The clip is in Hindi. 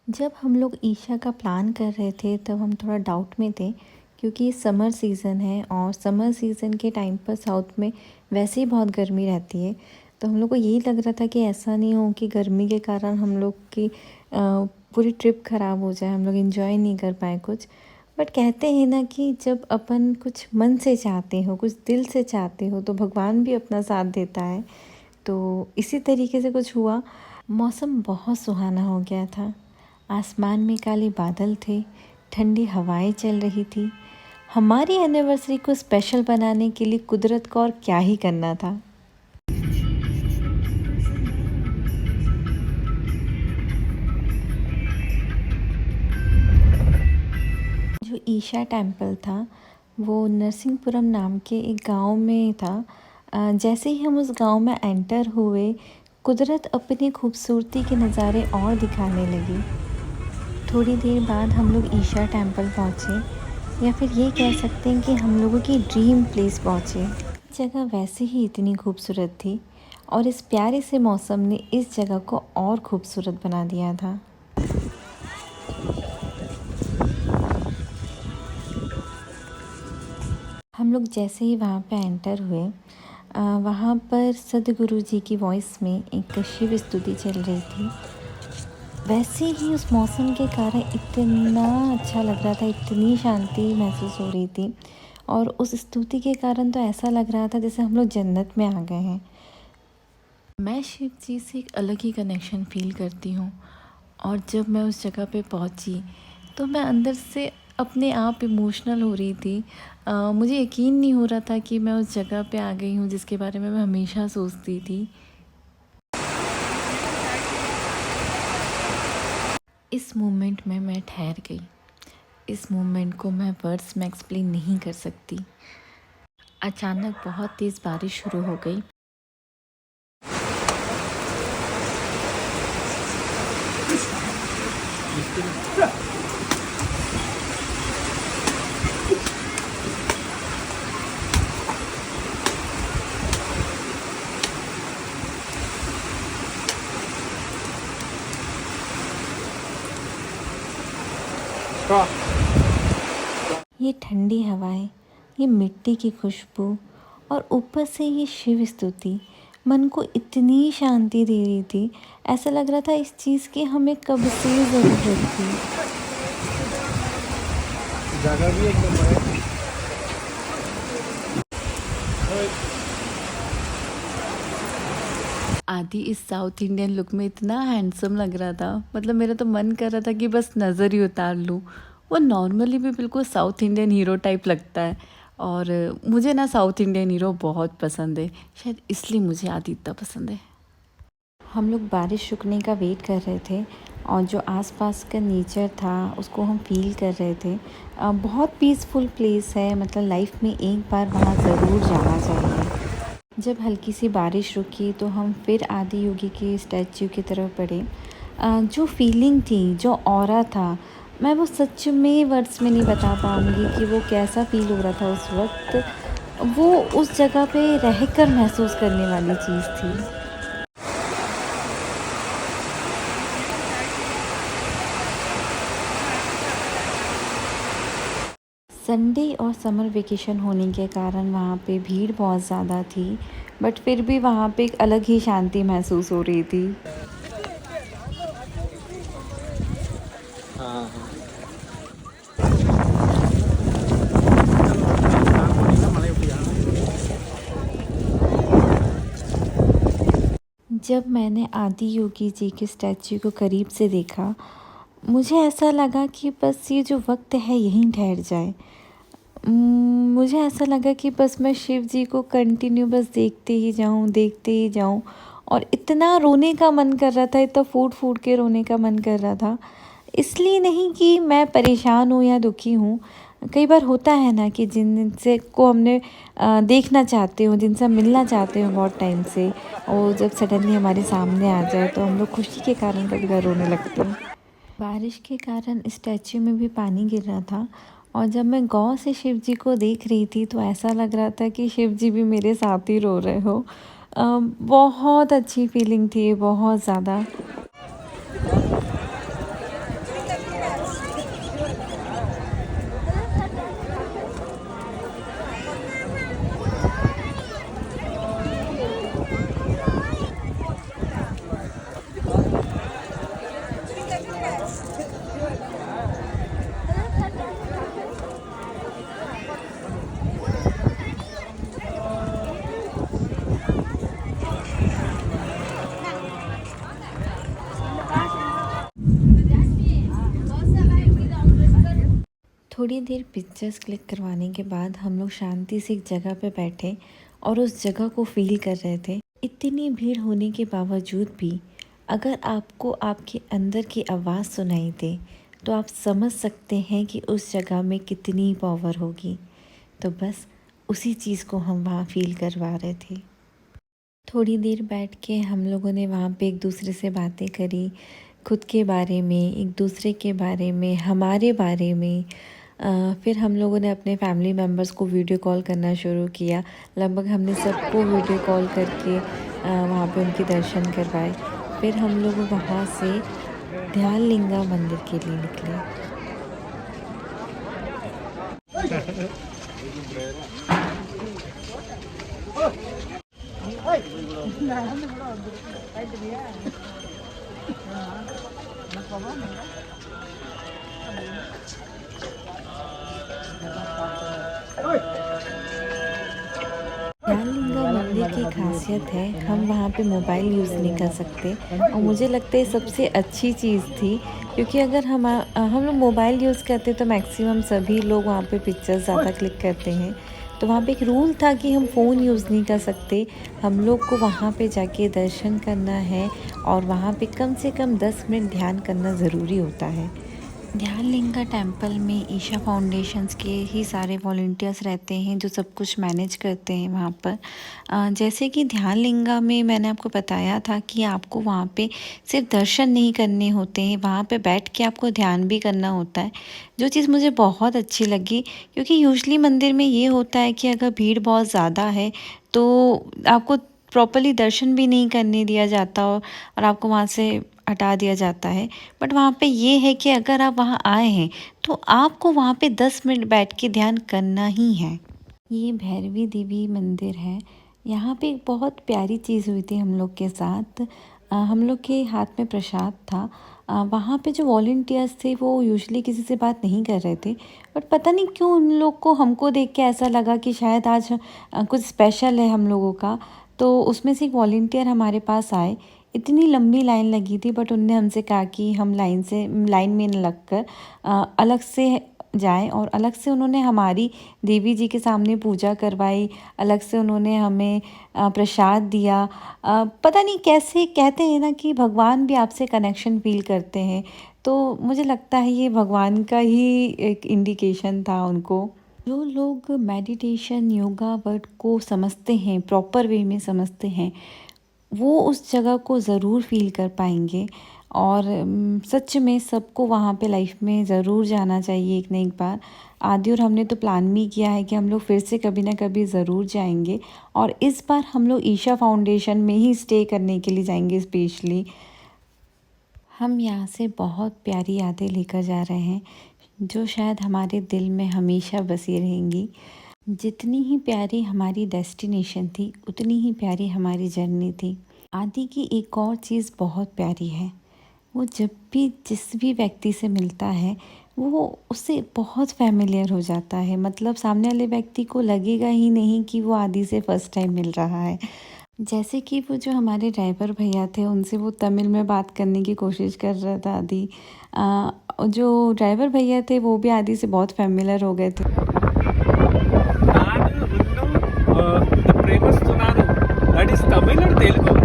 जब हम लोग ईशा का प्लान कर रहे थे तब हम थोड़ा डाउट में थे, क्योंकि समर सीज़न है और समर सीज़न के टाइम पर साउथ में वैसे ही बहुत गर्मी रहती है। तो हम लोग को यही लग रहा था कि ऐसा नहीं हो कि गर्मी के कारण हम लोग की पूरी ट्रिप ख़राब हो जाए, हम लोग एंजॉय नहीं कर पाए कुछ। बट कहते हैं ना कि जब अपन कुछ मन से चाहते हो, कुछ दिल से चाहते हो, तो भगवान भी अपना साथ देता है। तो इसी तरीके से कुछ हुआ। मौसम बहुत सुहाना हो गया था। आसमान में काले बादल थे, ठंडी हवाएं चल रही थी। हमारी एनिवर्सरी को स्पेशल बनाने के लिए कुदरत को और क्या ही करना था। जो ईशा टेम्पल था वो नरसिंहपुरम नाम के एक गांव में था। जैसे ही हम उस गांव में एंटर हुए, कुदरत अपनी खूबसूरती के नज़ारे और दिखाने लगी। थोड़ी देर बाद हम लोग ईशा टेम्पल पहुँचे, या फिर ये कह सकते हैं कि हम लोगों की ड्रीम प्लेस पहुँचे। जगह वैसे ही इतनी खूबसूरत थी और इस प्यारे से मौसम ने इस जगह को और खूबसूरत बना दिया था। हम लोग जैसे ही वहाँ पे एंटर हुए, वहाँ पर सदगुरु जी की वॉइस में एक शिव स्तुति चल रही थी। वैसे ही उस मौसम के कारण इतना अच्छा लग रहा था, इतनी शांति महसूस हो रही थी। और उस स्तुति के कारण तो ऐसा लग रहा था जैसे हम लोग जन्नत में आ गए हैं। मैं शिव जी से एक अलग ही कनेक्शन फ़ील करती हूँ, और जब मैं उस जगह पे पहुँची तो मैं अंदर से अपने आप इमोशनल हो रही थी। मुझे यकीन नहीं हो रहा था कि मैं उस जगह पे आ गई हूँ जिसके बारे में मैं हमेशा सोचती थी। इस मोमेंट में मैं ठहर गई। इस मोमेंट को मैं वर्ड्स में एक्सप्लेन नहीं कर सकती। अचानक बहुत तेज़ बारिश शुरू हो गई। ये ठंडी हवाएं, ये मिट्टी की खुशबू और ऊपर से ये शिव स्तुति मन को इतनी शांति दे रही थी। ऐसा लग रहा था इस चीज़ की हमें कब से ज़रूरत थी। जगह भी एकदम है। आदि इस साउथ इंडियन लुक में इतना हैंडसम लग रहा था, मतलब मेरा तो मन कर रहा था कि बस नज़र ही उतार लूँ। वो नॉर्मली भी बिल्कुल साउथ इंडियन हीरो टाइप लगता है, और मुझे ना साउथ इंडियन हीरो बहुत पसंद है, शायद इसलिए मुझे आदि इतना पसंद है। हम लोग बारिश रुकने का वेट कर रहे थे और जो आसपास का नेचर था उसको हम फील कर रहे थे। बहुत पीसफुल प्लेस है, मतलब लाइफ में एक बार वहाँ ज़रूर जाना चाहिए। जब हल्की सी बारिश रुकी तो हम फिर आदि योगी के स्टैच्यू की तरफ बढ़े। जो फीलिंग थी, जो ऑरा था, मैं वो सच में वर्ड्स में नहीं बता पाऊँगी कि वो कैसा फ़ील हो रहा था उस वक्त। वो उस जगह पे रहकर महसूस करने वाली चीज़ थी। संडे और समर वेकेशन होने के कारण वहाँ पे भीड़ बहुत ज़्यादा थी, बट फिर भी वहाँ पे एक अलग ही शांति महसूस हो रही थी। हाँ हाँ। जब मैंने आदि योगी जी के स्टैच्यू को करीब से देखा, मुझे ऐसा लगा कि बस ये जो वक्त है यहीं ठहर जाए। मुझे ऐसा लगा कि बस मैं शिव जी को कंटिन्यू बस देखते ही जाऊँ। और इतना रोने का मन कर रहा था, इतना फूट फूट के रोने का मन कर रहा था। इसलिए नहीं कि मैं परेशान हूँ या दुखी हूँ। कई बार होता है ना कि जिनसे को हमने देखना चाहते हो, जिनसे हम मिलना चाहते हो बहुत टाइम से, और जब सडनली हमारे सामने आ जाए तो हम लोग खुशी के कारण कभी कभी रोने लगते हैं। बारिश के कारण स्टैच्यू में भी पानी गिर रहा था, और जब मैं गौर से शिव जी को देख रही थी तो ऐसा लग रहा था कि शिव जी भी मेरे साथ ही रो रहे हो। बहुत अच्छी फीलिंग थी, बहुत ज़्यादा। थोड़ी देर पिक्चर्स क्लिक करवाने के बाद हम लोग शांति से एक जगह पे बैठे और उस जगह को फील कर रहे थे। इतनी भीड़ होने के बावजूद भी अगर आपको आपके अंदर की आवाज़ सुनाई दे तो आप समझ सकते हैं कि उस जगह में कितनी पावर होगी। तो बस उसी चीज़ को हम वहाँ फील करवा रहे थे। थोड़ी देर बैठ के हम लोगों ने वहाँ पे एक दूसरे से बातें करी, खुद के बारे में, एक दूसरे के बारे में, हमारे बारे में। फिर हम लोगों ने अपने फैमिली मेम्बर्स को वीडियो कॉल करना शुरू किया। लगभग हमने सबको वीडियो कॉल करके वहाँ पे उनके दर्शन करवाए। फिर हम लोग वहाँ से ध्यानलिंगा मंदिर के लिए निकले। ध्यानलिंगा मंदिर की खासियत है हम वहाँ पे मोबाइल यूज़ नहीं कर सकते और मुझे लगता है सबसे अच्छी चीज़ थी, क्योंकि अगर हम लोग मोबाइल यूज़ करते तो मैक्सिमम सभी लोग वहाँ पे पिक्चर्स ज़्यादा क्लिक करते हैं। तो वहाँ पे एक रूल था कि हम फ़ोन यूज़ नहीं कर सकते। हम लोग को वहाँ पे जाके दर्शन करना है और वहाँ पे कम से कम 10 मिनट ध्यान करना ज़रूरी होता है। ध्यानलिंगा टेम्पल में ईशा फाउंडेशंस के ही सारे वॉलंटियर्स रहते हैं जो सब कुछ मैनेज करते हैं वहाँ पर। जैसे कि ध्यानलिंगा में मैंने आपको बताया था कि आपको वहाँ पे सिर्फ दर्शन नहीं करने होते हैं, वहाँ पे बैठ के आपको ध्यान भी करना होता है, जो चीज़ मुझे बहुत अच्छी लगी। क्योंकि यूजुअली मंदिर में ये होता है कि अगर भीड़ बहुत ज़्यादा है तो आपको प्रॉपर्ली दर्शन भी नहीं करने दिया जाता और आपको वहाँ से हटा दिया जाता है। बट वहाँ पे ये है कि अगर आप वहाँ आए हैं तो आपको वहाँ पे 10 मिनट बैठ के ध्यान करना ही है। ये भैरवी देवी मंदिर है। यहाँ पे एक बहुत प्यारी चीज़ हुई थी हम लोग के साथ। हम लोग के हाथ में प्रसाद था। वहाँ पे जो वॉलंटियर्स थे वो यूजुअली किसी से बात नहीं कर रहे थे, बट पता नहीं क्यों उन लोग को हमको देख के ऐसा लगा कि शायद आज कुछ स्पेशल है हम लोगों का। तो उसमें से एक वॉलंटियर हमारे पास आए। इतनी लंबी लाइन लगी थी बट उनने हमसे कहा कि हम लाइन में न लगकर अलग से जाएं, और अलग से उन्होंने हमारी देवी जी के सामने पूजा करवाई। अलग से उन्होंने हमें प्रसाद दिया। पता नहीं कैसे कहते हैं ना कि भगवान भी आपसे कनेक्शन फील करते हैं, तो मुझे लगता है ये भगवान का ही एक इंडिकेशन था उनको। जो लोग मेडिटेशन योगा वर्ड को समझते हैं, प्रॉपर वे में समझते हैं, वो उस जगह को ज़रूर फील कर पाएंगे। और सच में सबको वहाँ पे लाइफ में ज़रूर जाना चाहिए एक न एक बार। आदि और हमने तो प्लान भी किया है कि हम लोग फिर से कभी ना कभी ज़रूर जाएंगे, और इस बार हम लोग ईशा फाउंडेशन में ही स्टे करने के लिए जाएंगे स्पेशली। हम यहाँ से बहुत प्यारी यादें लेकर जा रहे हैं जो शायद हमारे दिल में हमेशा बसी रहेंगी। जितनी ही प्यारी हमारी डेस्टिनेशन थी उतनी ही प्यारी हमारी जर्नी थी। आदि की एक और चीज़ बहुत प्यारी है, वो जब भी जिस भी व्यक्ति से मिलता है वो उससे बहुत फैमिलियर हो जाता है। मतलब सामने वाले व्यक्ति को लगेगा ही नहीं कि वो आदि से फर्स्ट टाइम मिल रहा है। जैसे कि वो जो हमारे ड्राइवर भैया थे उनसे वो तमिल में बात करने की कोशिश कर रहा था आदि। जो ड्राइवर भैया थे वो भी आदि से बहुत फैमिलियर हो गए थे। ನಾನು ಒಂದು ಪ್ರೇಮಸ್ತು ನಾನು ದಟ್ ಇಸ್ ತಮಿಳ್ और तेलुगु